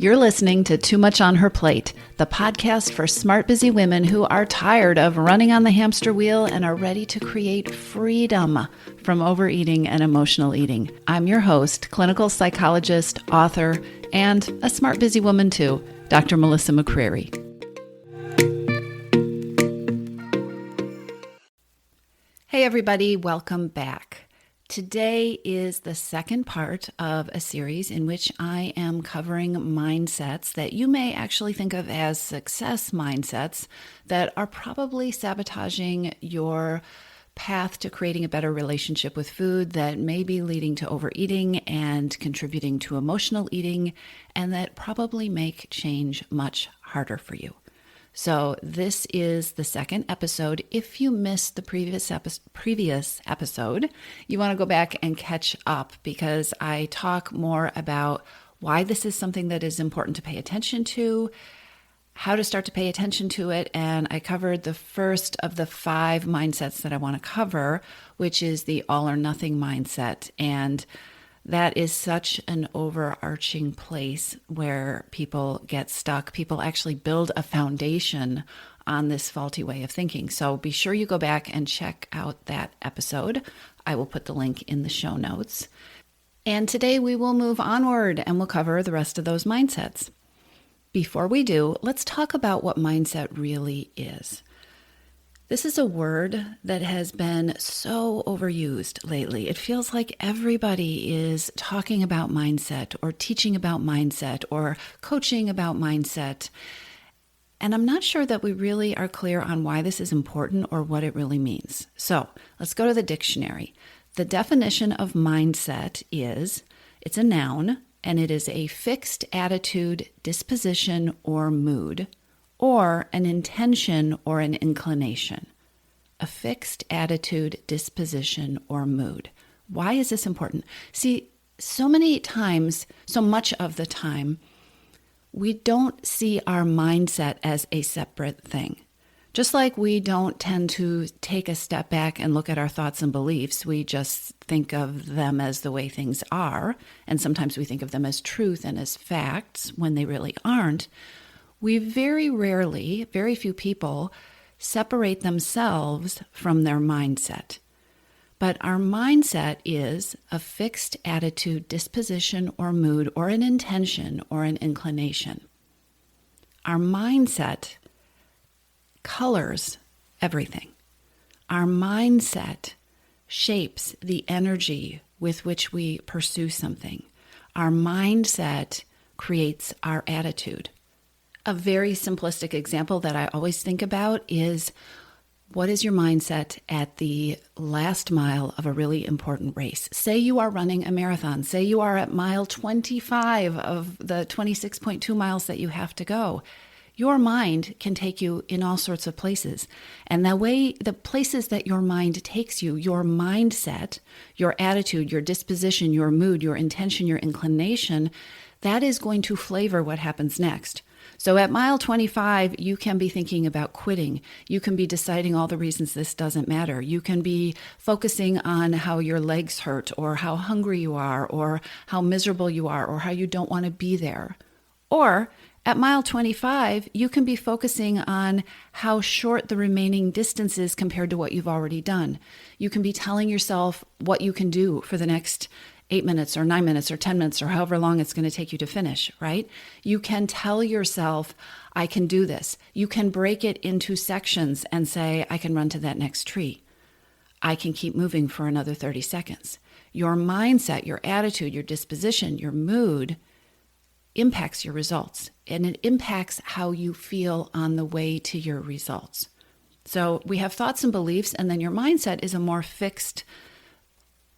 You're listening to Too Much on Her Plate, the podcast for smart, busy women who are tired of running on the hamster wheel and are ready to create freedom from overeating and emotional eating. I'm your host, clinical psychologist, author, and a smart, busy woman too, Dr. Melissa McCreary. Hey everybody, welcome back. Today is the second part of a series in which I am covering mindsets that you may actually think of as success mindsets that are probably sabotaging your path to creating a better relationship with food, that may be leading to overeating and contributing to emotional eating, and that probably make change much harder for you. So this is the second episode. If you missed the previous episode, you want to go back and catch up because I talk more about why this is something that is important to pay attention to, how to start to pay attention to it, and I covered the first of the 5 mindsets that I want to cover, which is the all or nothing mindset. And that is such an overarching place where people get stuck. People actually build a foundation on this faulty way of thinking. So be sure you go back and check out that episode. I will put the link in the show notes. And today we will move onward and we'll cover the rest of those mindsets. Before we do, let's talk about what mindset really is. This is a word that has been so overused lately. It feels like everybody is talking about mindset or teaching about mindset or coaching about mindset. And I'm not sure that we really are clear on why this is important or what it really means. So let's go to the dictionary. The definition of mindset is, it's a noun, and it is a fixed attitude, disposition, or mood, or an intention or an inclination. A fixed attitude, disposition, or mood. Why is this important? See, so much of the time, we don't see our mindset as a separate thing. Just like we don't tend to take a step back and look at our thoughts and beliefs, we just think of them as the way things are, and sometimes we think of them as truth and as facts when they really aren't. We very rarely, very few people, separate themselves from their mindset. But our mindset is a fixed attitude, disposition, or mood, or an intention, or an inclination. Our mindset colors everything. Our mindset shapes the energy with which we pursue something. Our mindset creates our attitude. A very simplistic example that I always think about is, what is your mindset at the last mile of a really important race? Say you are running a marathon. Say you are at mile 25 of the 26.2 miles that you have to go. Your mind can take you in all sorts of places. And the places that your mind takes you, your mindset, your attitude, your disposition, your mood, your intention, your inclination, that is going to flavor what happens next. So at mile 25, you can be thinking about quitting. You can be deciding all the reasons this doesn't matter. You can be focusing on how your legs hurt, or how hungry you are, or how miserable you are, or how you don't want to be there. Or at mile 25, you can be focusing on how short the remaining distance is compared to what you've already done. You can be telling yourself what you can do for the next 8 minutes or 9 minutes or 10 minutes or however long it's going to take you to finish, right? You can tell yourself, I can do this. You can break it into sections and say, I can run to that next tree. I can keep moving for another 30 seconds. Your mindset, your attitude, your disposition, your mood impacts your results, and it impacts how you feel on the way to your results. So we have thoughts and beliefs, and then your mindset is a more fixed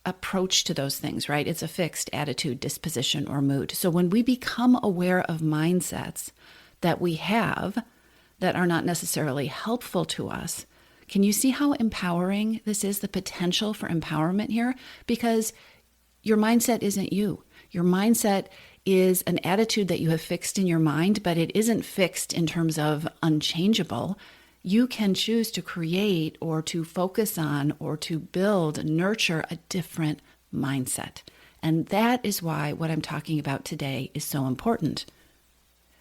approach to those things, right? It's a fixed attitude, disposition, or mood. So when we become aware of mindsets that we have that are not necessarily helpful to us, can you see how empowering this is, the potential for empowerment here? Because your mindset isn't you. Your mindset is an attitude that you have fixed in your mind, but it isn't fixed in terms of unchangeable. You can choose to create or to focus on or to build, nurture a different mindset. And that is why what I'm talking about today is so important.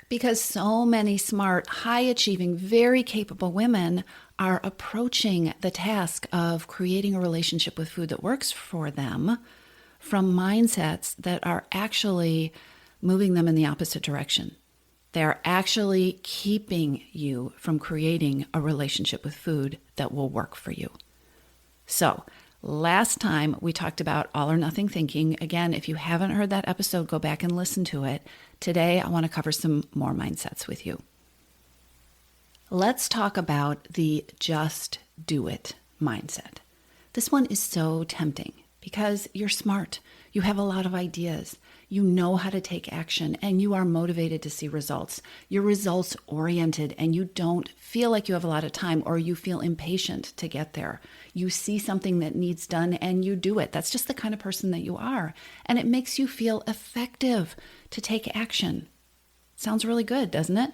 Because so many smart, high-achieving, very capable women are approaching the task of creating a relationship with food that works for them from mindsets that are actually moving them in the opposite direction. They're actually keeping you from creating a relationship with food that will work for you. So, last time we talked about all or nothing thinking. Again, if you haven't heard that episode, go back and listen to it. Today, I want to cover some more mindsets with you. Let's talk about the just do it mindset. This one is so tempting because you're smart. You have a lot of ideas. You know how to take action and you are motivated to see results. You're results oriented and you don't feel like you have a lot of time or you feel impatient to get there. You see something that needs done and you do it. That's just the kind of person that you are. And it makes you feel effective to take action. Sounds really good, doesn't it?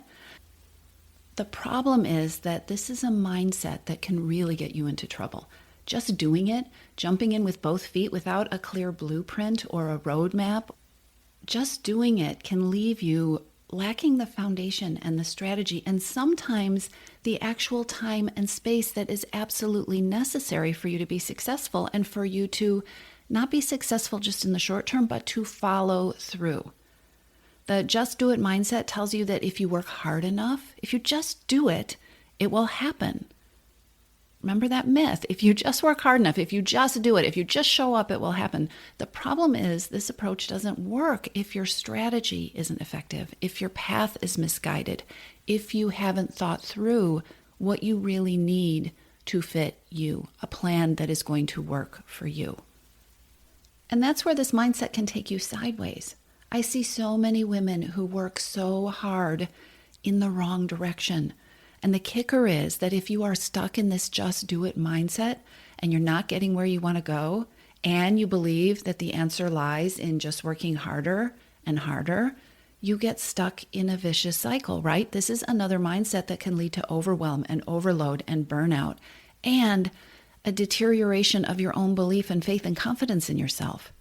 The problem is that this is a mindset that can really get you into trouble. Just doing it, jumping in with both feet without a clear blueprint or a roadmap, just doing it can leave you lacking the foundation and the strategy and sometimes the actual time and space that is absolutely necessary for you to be successful and for you to not be successful just in the short term, but to follow through. The just do it mindset tells you that if you work hard enough, if you just do it, it will happen. Remember that myth. If you just work hard enough, if you just do it, if you just show up, it will happen. The problem is this approach doesn't work if your strategy isn't effective, if your path is misguided, if you haven't thought through what you really need to fit you, a plan that is going to work for you. And that's where this mindset can take you sideways. I see so many women who work so hard in the wrong direction. And the kicker is that if you are stuck in this just do it mindset and you're not getting where you want to go, and you believe that the answer lies in just working harder and harder, you get stuck in a vicious cycle, right? This is another mindset that can lead to overwhelm and overload and burnout and a deterioration of your own belief and faith and confidence in yourself.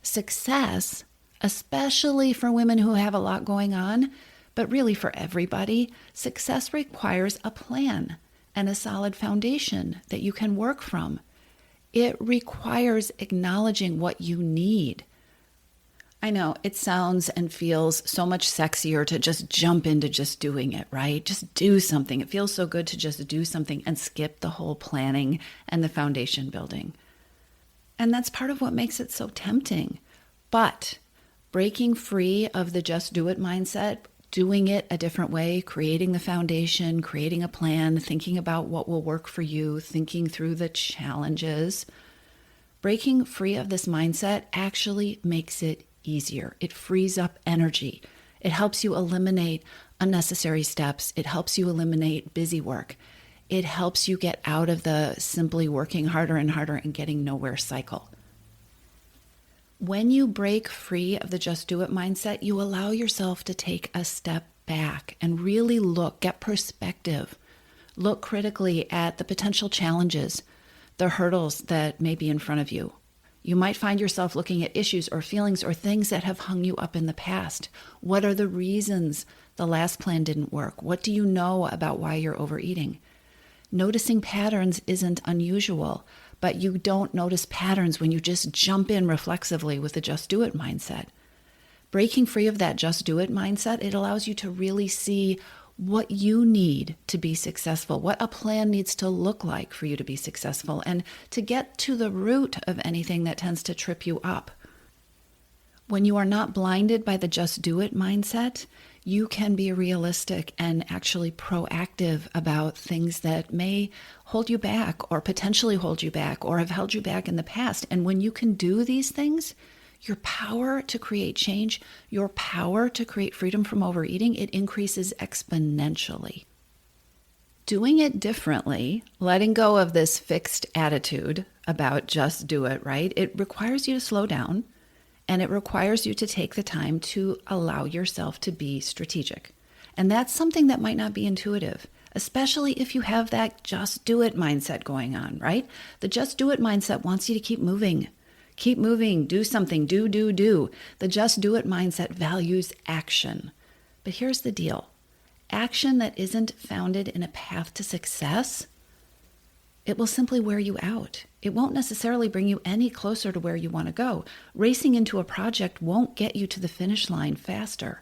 Success, especially for women who have a lot going on, but really for everybody, success requires a plan and a solid foundation that you can work from. It requires acknowledging what you need. I know it sounds and feels so much sexier to just jump into just doing it, right? Just do something. It feels so good to just do something and skip the whole planning and the foundation building. And that's part of what makes it so tempting. But breaking free of the just do it mindset, doing it a different way, creating the foundation, creating a plan, thinking about what will work for you, thinking through the challenges. Breaking free of this mindset actually makes it easier. It frees up energy. It helps you eliminate unnecessary steps. It helps you eliminate busy work. It helps you get out of the simply working harder and harder and getting nowhere cycle. When you break free of the just do it mindset, you allow yourself to take a step back and really look, get perspective. Look critically at the potential challenges, the hurdles that may be in front of you. You might find yourself looking at issues or feelings or things that have hung you up in the past. What are the reasons the last plan didn't work? What do you know about why you're overeating? Noticing patterns isn't unusual, but you don't notice patterns when you just jump in reflexively with the just do it mindset. Breaking free of that just do it mindset, it allows you to really see what you need to be successful, what a plan needs to look like for you to be successful, and to get to the root of anything that tends to trip you up. When you are not blinded by the just do it mindset, you can be realistic and actually proactive about things that may hold you back or potentially hold you back or have held you back in the past. And when you can do these things, your power to create change, your power to create freedom from overeating, it increases exponentially. Doing it differently, letting go of this fixed attitude about just do it, right? It requires you to slow down. And it requires you to take the time to allow yourself to be strategic. And that's something that might not be intuitive, especially if you have that just do it mindset going on, right? The just do it mindset wants you to keep moving, do something, do. The just do it mindset values action. But here's the deal. Action that isn't founded in a path to success, it will simply wear you out. It won't necessarily bring you any closer to where you want to go. Racing into a project won't get you to the finish line faster.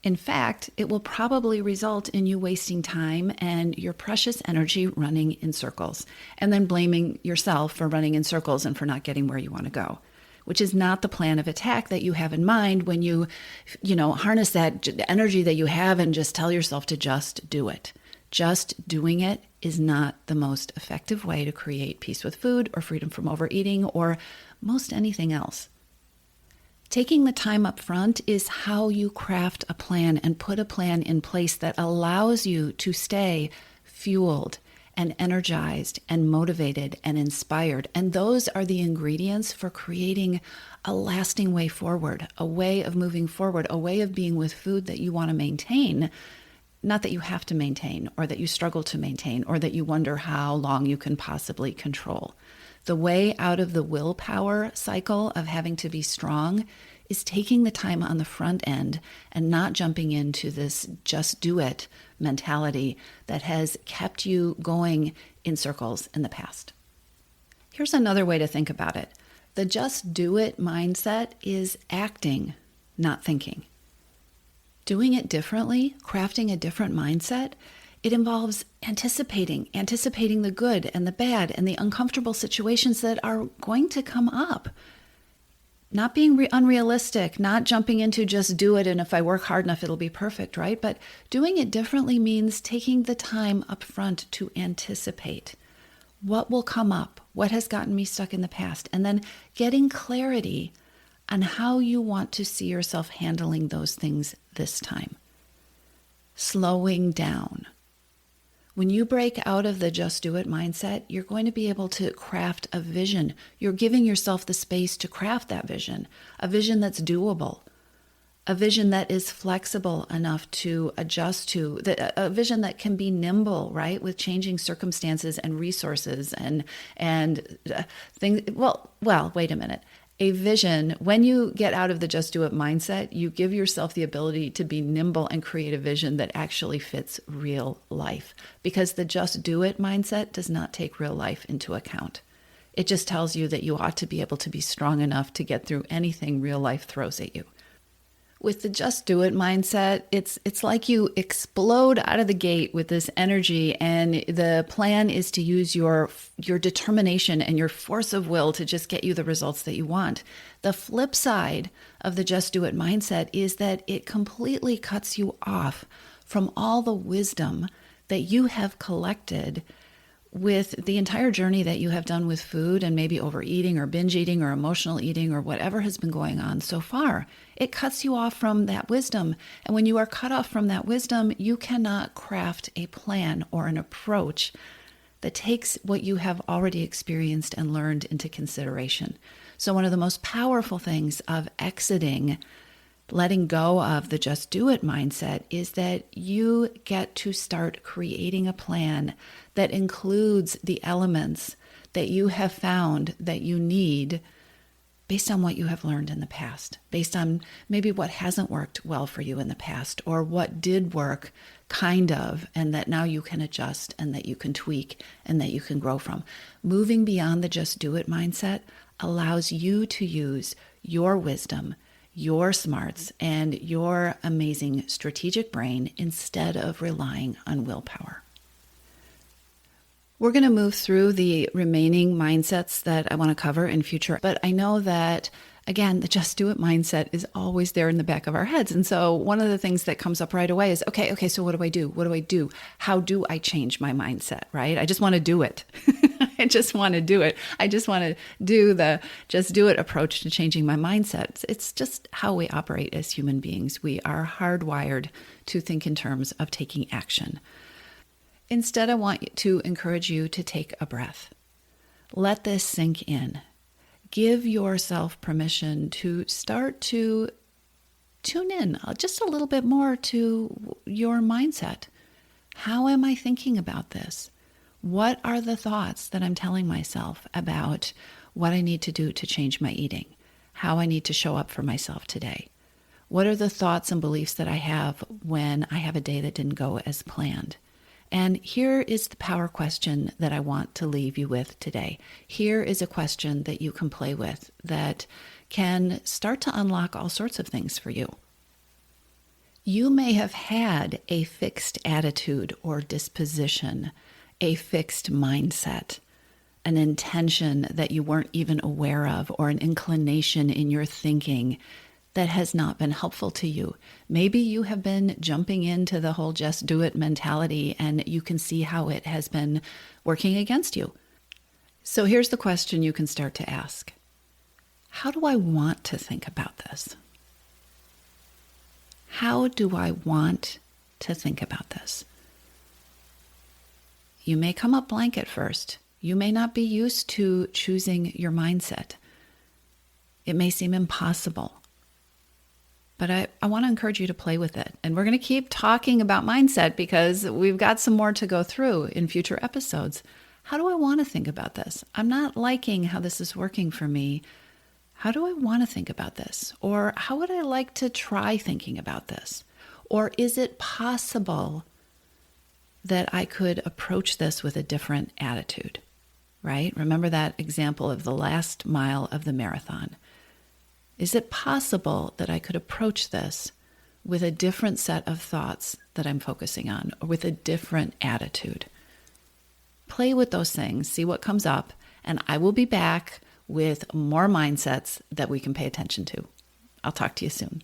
In fact, it will probably result in you wasting time and your precious energy running in circles, and then blaming yourself for running in circles and for not getting where you want to go, which is not the plan of attack that you have in mind when you harness that energy that you have and just tell yourself to just do it. Just doing it is not the most effective way to create peace with food or freedom from overeating or most anything else. Taking the time up front is how you craft a plan and put a plan in place that allows you to stay fueled and energized and motivated and inspired. And those are the ingredients for creating a lasting way forward, a way of moving forward, a way of being with food that you want to maintain, not that you have to maintain or that you struggle to maintain or that you wonder how long you can possibly control. The way out of the willpower cycle of having to be strong is taking the time on the front end and not jumping into this just do it mentality that has kept you going in circles in the past. Here's another way to think about it. The just do it mindset is acting, not thinking. Doing it differently, crafting a different mindset, it involves anticipating the good and the bad and the uncomfortable situations that are going to come up. Not being unrealistic, not jumping into just do it and if I work hard enough, it'll be perfect, right? But doing it differently means taking the time up front to anticipate what will come up, what has gotten me stuck in the past, and then getting clarity on how you want to see yourself handling those things this time. Slowing down. When you break out of the just do it mindset, you're going to be able to craft a vision. You're giving yourself the space to craft that vision, a vision that's doable, a vision that is flexible enough to adjust to, a vision that can be nimble, right, with changing circumstances and resources and things. Well, wait a minute. A vision, when you get out of the just do it mindset, you give yourself the ability to be nimble and create a vision that actually fits real life. Because the just do it mindset does not take real life into account. It just tells you that you ought to be able to be strong enough to get through anything real life throws at you. With the just do it mindset, it's like you explode out of the gate with this energy, and the plan is to use your determination and your force of will to just get you the results that you want. The flip side of the just do it mindset is that it completely cuts you off from all the wisdom that you have collected with the entire journey that you have done with food and maybe overeating or binge eating or emotional eating or whatever has been going on so far. It cuts you off from that wisdom. And when you are cut off from that wisdom, you cannot craft a plan or an approach that takes what you have already experienced and learned into consideration. So one of the most powerful things of exiting, letting go of the just do it mindset is that you get to start creating a plan that includes the elements that you have found that you need based on what you have learned in the past, based on maybe what hasn't worked well for you in the past, or what did work kind of, and that now you can adjust and that you can tweak and that you can grow from. Moving beyond the just do it mindset allows you to use your wisdom, your smarts, and your amazing strategic brain instead of relying on willpower. We're going to move through the remaining mindsets that I want to cover in future, but I know that, again, the just do it mindset is always there in the back of our heads. And so one of the things that comes up right away is, okay, so what do I do? What do I do? How do I change my mindset, right? I just want to do it. I just want to do it. I just want to do the just do it approach to changing my mindset. It's just how we operate as human beings. We are hardwired to think in terms of taking action. Instead, I want to encourage you to take a breath. Let this sink in. Give yourself permission to start to tune in just a little bit more to your mindset. How am I thinking about this? What are the thoughts that I'm telling myself about what I need to do to change my eating? How I need to show up for myself today? What are the thoughts and beliefs that I have when I have a day that didn't go as planned? And here is the power question that I want to leave you with today. Here is a question that you can play with that can start to unlock all sorts of things for you. You may have had a fixed attitude or disposition, a fixed mindset, an intention that you weren't even aware of, or an inclination in your thinking that has not been helpful to you. Maybe you have been jumping into the whole just do it mentality, and you can see how it has been working against you. So here's the question you can start to ask. How do I want to think about this? How do I want to think about this? You may come up blank at first. You may not be used to choosing your mindset. It may seem impossible. But I want to encourage you to play with it. And we're going to keep talking about mindset because we've got some more to go through in future episodes. How do I want to think about this? I'm not liking how this is working for me. How do I want to think about this? Or how would I like to try thinking about this? Or is it possible that I could approach this with a different attitude, right? Remember that example of the last mile of the marathon. Is it possible that I could approach this with a different set of thoughts that I'm focusing on, or with a different attitude? Play with those things, see what comes up, and I will be back with more mindsets that we can pay attention to. I'll talk to you soon.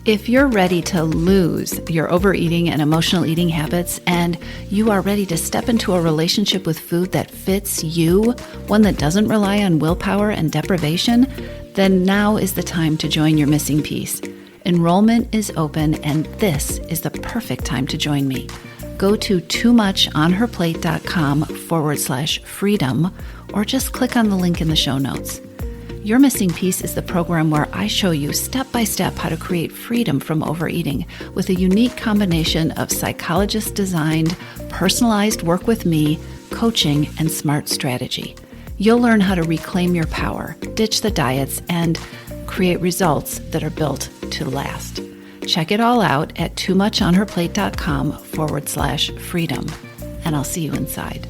If you're ready to lose your overeating and emotional eating habits, and you are ready to step into a relationship with food that fits you, one that doesn't rely on willpower and deprivation, then now is the time to join your missing piece. Enrollment is open, and this is the perfect time to join me. Go to toomuchonherplate.com/freedom, or just click on the link in the show notes. Your Missing Piece is the program where I show you step by step how to create freedom from overeating with a unique combination of psychologist-designed, personalized work with me, coaching, and smart strategy. You'll learn how to reclaim your power, ditch the diets, and create results that are built to last. Check it all out at toomuchonherplate.com/freedom, and I'll see you inside.